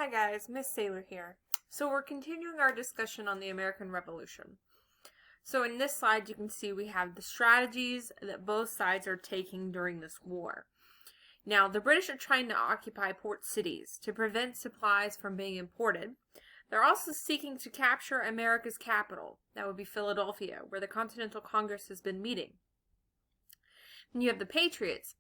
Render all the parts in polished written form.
Hi guys, Miss Sailor here. So we're continuing our discussion on the American Revolution. So in this slide you can see we have the strategies that both sides are taking during this war. Now the British are trying to occupy port cities to prevent supplies from being imported. They're also seeking to capture America's capital, that would be Philadelphia, where the Continental Congress has been meeting. And you have the Patriots.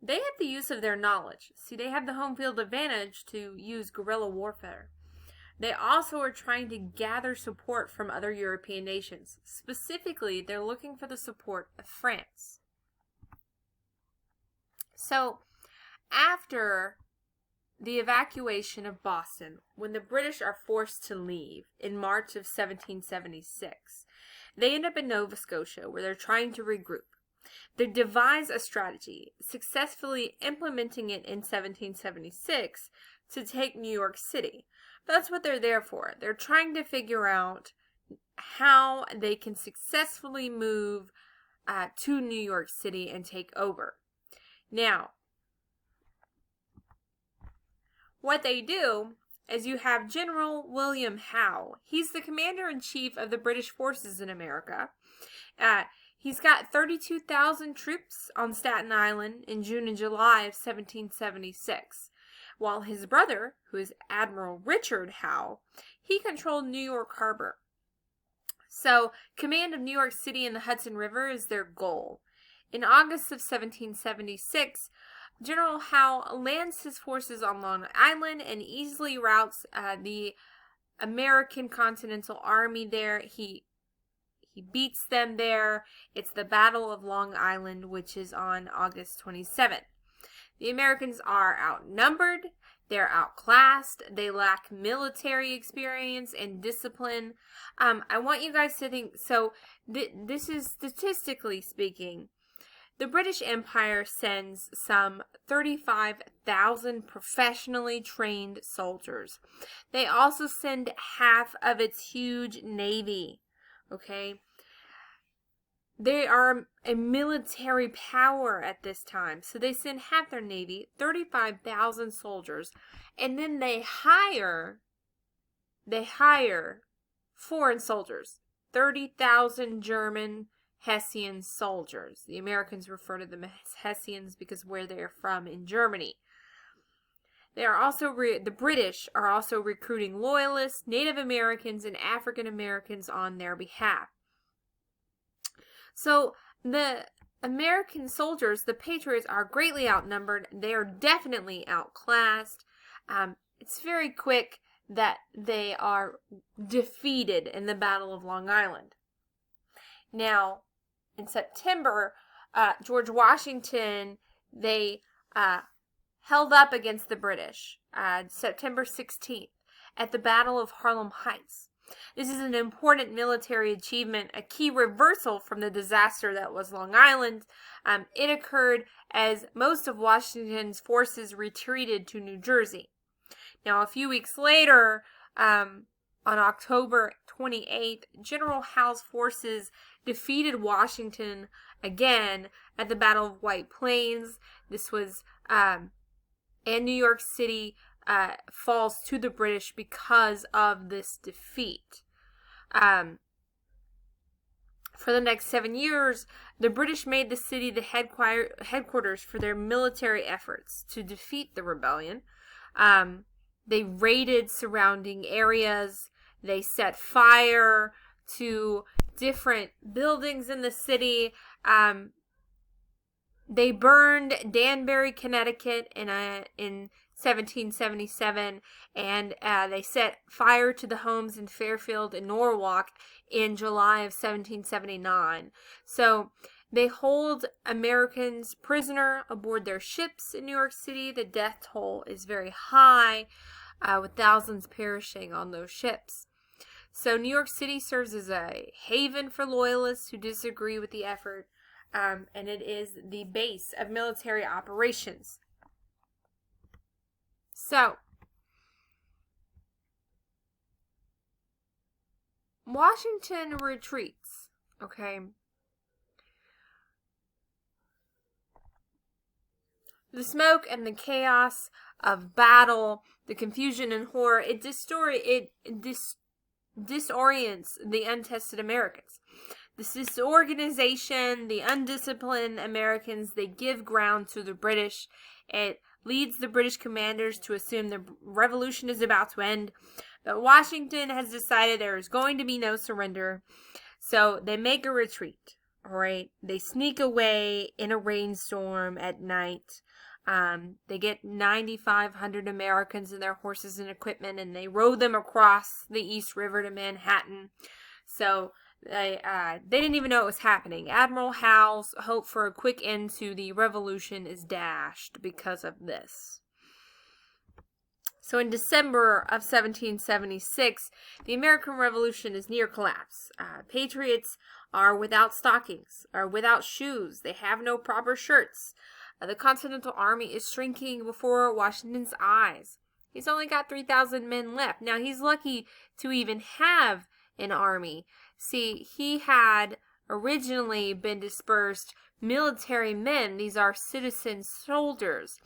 They have the use of their knowledge. See, they have the home field advantage to use guerrilla warfare. They also are trying to gather support from other European nations. Specifically, they're looking for the support of France. So, after the evacuation of Boston, when the British are forced to leave in March of 1776, they end up in Nova Scotia, where they're trying to regroup. They devise a strategy, successfully implementing it in 1776 to take New York City. That's what they're there for. They're trying to figure out how they can successfully move to New York City and take over. Now, what they do is you have General William Howe. He's the commander-in-chief of the British forces in America. He's got 32,000 troops on Staten Island in June and July of 1776, while his brother, who is Admiral Richard Howe, he controlled New York Harbor. So, command of New York City and the Hudson River is their goal. In August of 1776, General Howe lands his forces on Long Island and easily routes the American Continental Army there. He beats them there. It's the Battle of Long Island, which is on August 27th. The Americans are outnumbered. They're outclassed. They lack military experience and discipline. I want you guys to think, so this is statistically speaking, the British Empire sends some 35,000 professionally trained soldiers. They also send half of its huge navy. Okay, they are a military power at this time, so they send half their navy, 35,000 soldiers, and then they hire foreign soldiers, 30,000 German Hessian soldiers. The Americans refer to them as Hessians because where they are from in Germany. They are also the British are also recruiting loyalists, Native Americans, and African Americans on their behalf. So the American soldiers, the Patriots, are greatly outnumbered. They are definitely outclassed. It's very quick that they are defeated in the Battle of Long Island. Now, in September, George Washington, they held up against the British, September 16th, at the Battle of Harlem Heights. This is an important military achievement, a key reversal from the disaster that was Long Island. It occurred as most of Washington's forces retreated to New Jersey. Now, a few weeks later, on October 28th, General Howe's forces defeated Washington again at the Battle of White Plains. This was, and New York City falls to the British because of this defeat. For the next 7 years, the British made the city the headquarters for their military efforts to defeat the rebellion. They raided surrounding areas. They set fire to different buildings in the city. They burned Danbury, Connecticut in 1777, and they set fire to the homes in Fairfield and Norwalk in July of 1779. So they hold Americans prisoner aboard their ships in New York City. The death toll is very high, with thousands perishing on those ships. So New York City serves as a haven for loyalists who disagree with the effort, and it is the base of military operations. So, Washington retreats, okay? The smoke and the chaos of battle, the confusion and horror, it disorients the untested Americans. This disorganization, the undisciplined Americans, they give ground to the British. It leads the British commanders to assume the revolution is about to end. But Washington has decided there is going to be no surrender. So they make a retreat. All right. They sneak away in a rainstorm at night. They get 9,500 Americans and their horses and equipment, and they row them across the East River to Manhattan. So they didn't even know it was happening. Admiral Howe's hope for a quick end to the revolution is dashed because of this. So in December of 1776, the American Revolution is near collapse. Patriots are without stockings, are without shoes. They have no proper shirts. The Continental Army is shrinking before Washington's eyes. He's only got 3,000 men left. Now, he's lucky to even have an army. See, he had originally been dispersed military men. These are citizen soldiers.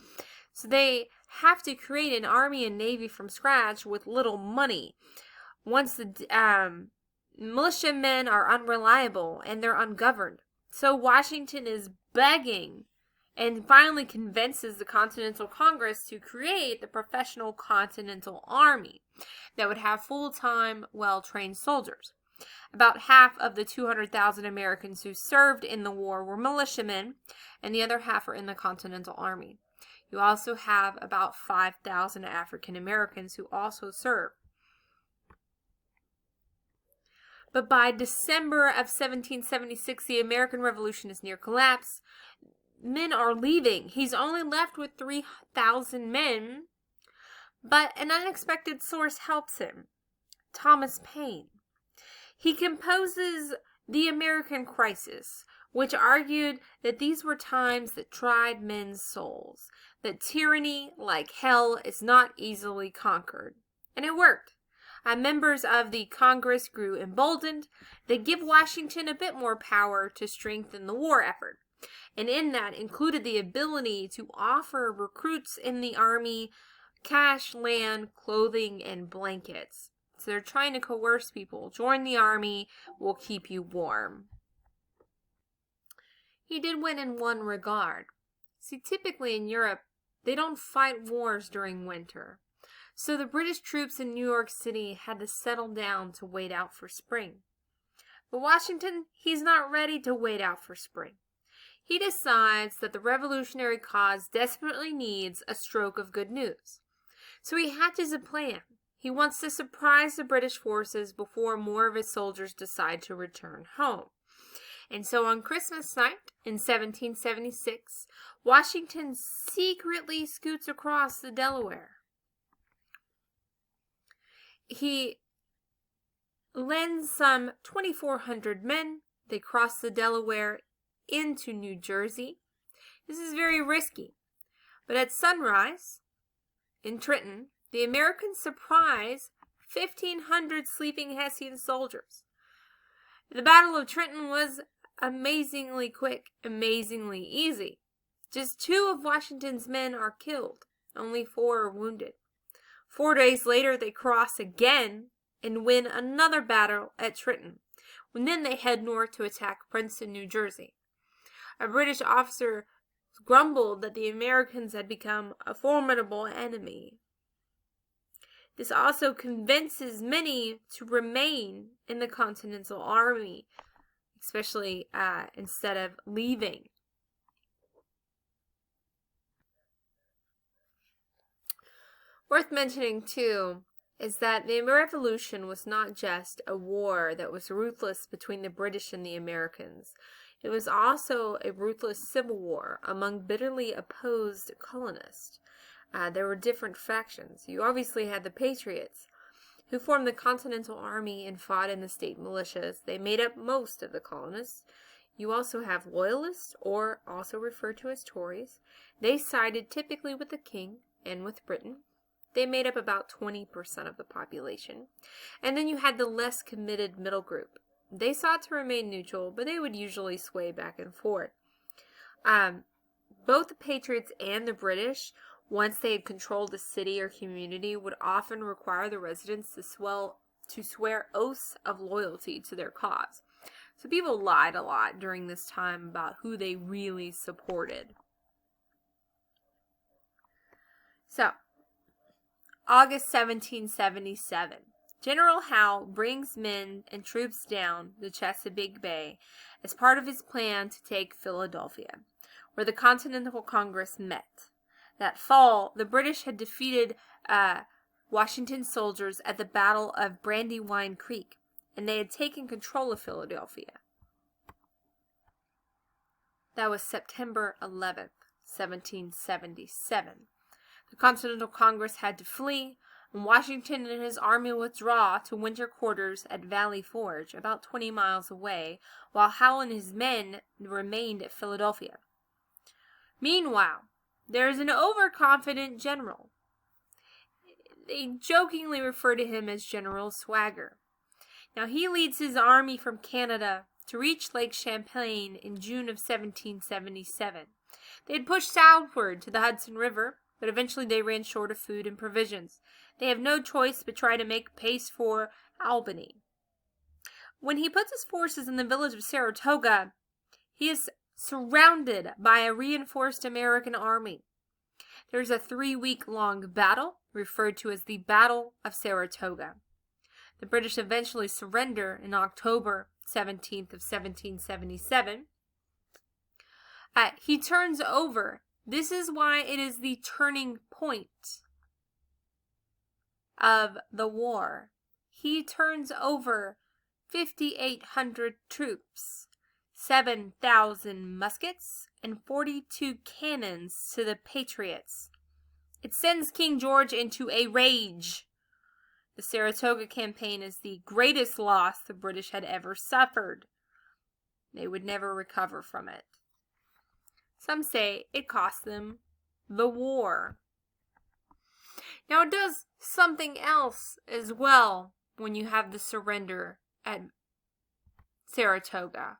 So they have to create an army and navy from scratch with little money. Once the militiamen are unreliable and they're ungoverned. So Washington is begging and finally convinces the Continental Congress to create the professional Continental Army that would have full-time, well-trained soldiers. About half of the 200,000 Americans who served in the war were militiamen, and the other half are in the Continental Army. You also have about 5,000 African Americans who also serve. But by December of 1776, the American Revolution is near collapse. Men are leaving. He's only left with 3,000 men, but an unexpected source helps him. Thomas Paine. He composes The American Crisis, which argued that these were times that tried men's souls, that tyranny, like hell, is not easily conquered. And it worked. Members of the Congress grew emboldened. They give Washington a bit more power to strengthen the war effort. And in that included the ability to offer recruits in the army cash, land, clothing, and blankets. So they're trying to coerce people. Join the army, we'll keep you warm. He did win in one regard. See, typically in Europe, they don't fight wars during winter. So the British troops in New York City had to settle down to wait out for spring. But Washington, he's not ready to wait out for spring. He decides that the revolutionary cause desperately needs a stroke of good news. So he hatches a plan. He wants to surprise the British forces before more of his soldiers decide to return home. And so on Christmas night in 1776, Washington secretly scoots across the Delaware. He lends some 2,400 men. They cross the Delaware into New Jersey. This is very risky. But at sunrise in Trenton, the Americans surprise 1,500 sleeping Hessian soldiers. The Battle of Trenton was amazingly quick, amazingly easy. Just 2 of Washington's men are killed. Only 4 are wounded. 4 days later, they cross again and win another battle at Trenton. And then they head north to attack Princeton, New Jersey. A British officer grumbled that the Americans had become a formidable enemy. This also convinces many to remain in the Continental Army, especially instead of leaving. Worth mentioning, too, is that the Revolution was not just a war that was ruthless between the British and the Americans. It was also a ruthless civil war among bitterly opposed colonists. There were different factions. You obviously had the Patriots, who formed the Continental Army and fought in the state militias. They made up most of the colonists. You also have Loyalists, or also referred to as Tories. They sided typically with the king and with Britain. They made up about 20% of the population. And then you had the less committed middle group. They sought to remain neutral, but they would usually sway back and forth. Both the Patriots and the British, once they had controlled a city or community, would often require the residents to swear oaths of loyalty to their cause. So people lied a lot during this time about who they really supported. So, August 1777. General Howe brings men and troops down the Chesapeake Bay as part of his plan to take Philadelphia, where the Continental Congress met. That fall, the British had defeated Washington soldiers at the Battle of Brandywine Creek, and they had taken control of Philadelphia. That was September 11th, 1777. The Continental Congress had to flee, and Washington and his army withdraw to winter quarters at Valley Forge, about 20 miles away, while Howe and his men remained at Philadelphia. Meanwhile, there is an overconfident general. They jokingly refer to him as General Swagger. Now, he leads his army from Canada to reach Lake Champlain in June of 1777. They had pushed southward to the Hudson River, but eventually they ran short of food and provisions. They have no choice but try to make pace for Albany. When he puts his forces in the village of Saratoga, he is surrounded by a reinforced American army. There's a 3-week-long battle, referred to as the Battle of Saratoga. The British eventually surrender in October 17th of 1777. He turns over. This is why it is the turning point of the war. He turns over 5,800 troops, 7,000 muskets, and 42 cannons to the Patriots. It sends King George into a rage. The Saratoga campaign is the greatest loss the British had ever suffered. They would never recover from it. Some say it cost them the war. Now, it does something else as well when you have the surrender at Saratoga.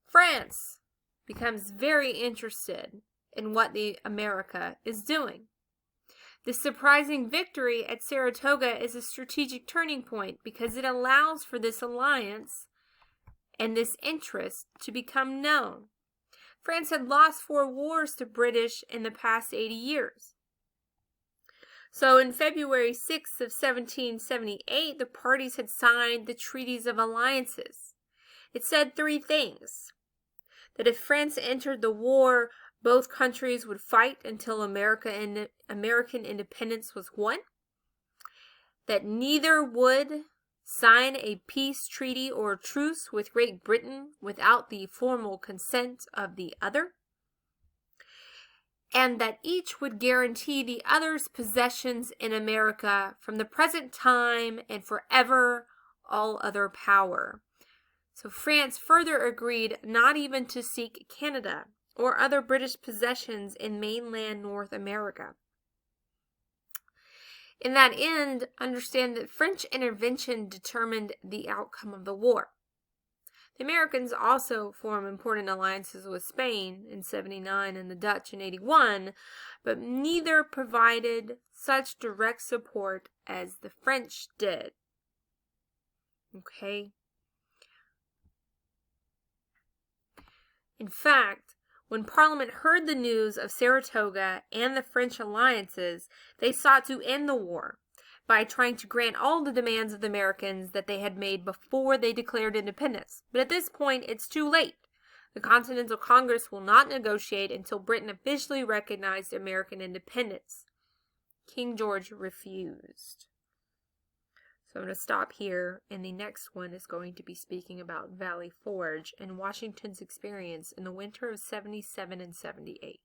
France becomes very interested in what America is doing. The surprising victory at Saratoga is a strategic turning point because it allows for this alliance and this interest to become known. France had lost 4 wars to British in the past 80 years. So in February 6th of 1778, the parties had signed the Treaties of Alliances. It said 3 things. That if France entered the war, both countries would fight until American independence was won. That neither would sign a peace treaty or truce with Great Britain without the formal consent of the other. And that each would guarantee the other's possessions in America from the present time and forever all other power. So France further agreed not even to seek Canada or other British possessions in mainland North America. In that end, understand that French intervention determined the outcome of the war. The Americans also form important alliances with Spain in 79 and the Dutch in 81, but neither provided such direct support as the French did. Okay? In fact, when Parliament heard the news of Saratoga and the French alliances, they sought to end the war by trying to grant all the demands of the Americans that they had made before they declared independence. But at this point, it's too late. The Continental Congress will not negotiate until Britain officially recognized American independence. King George refused. So I'm going to stop here, and the next one is going to be speaking about Valley Forge and Washington's experience in the winter of 77 and 78.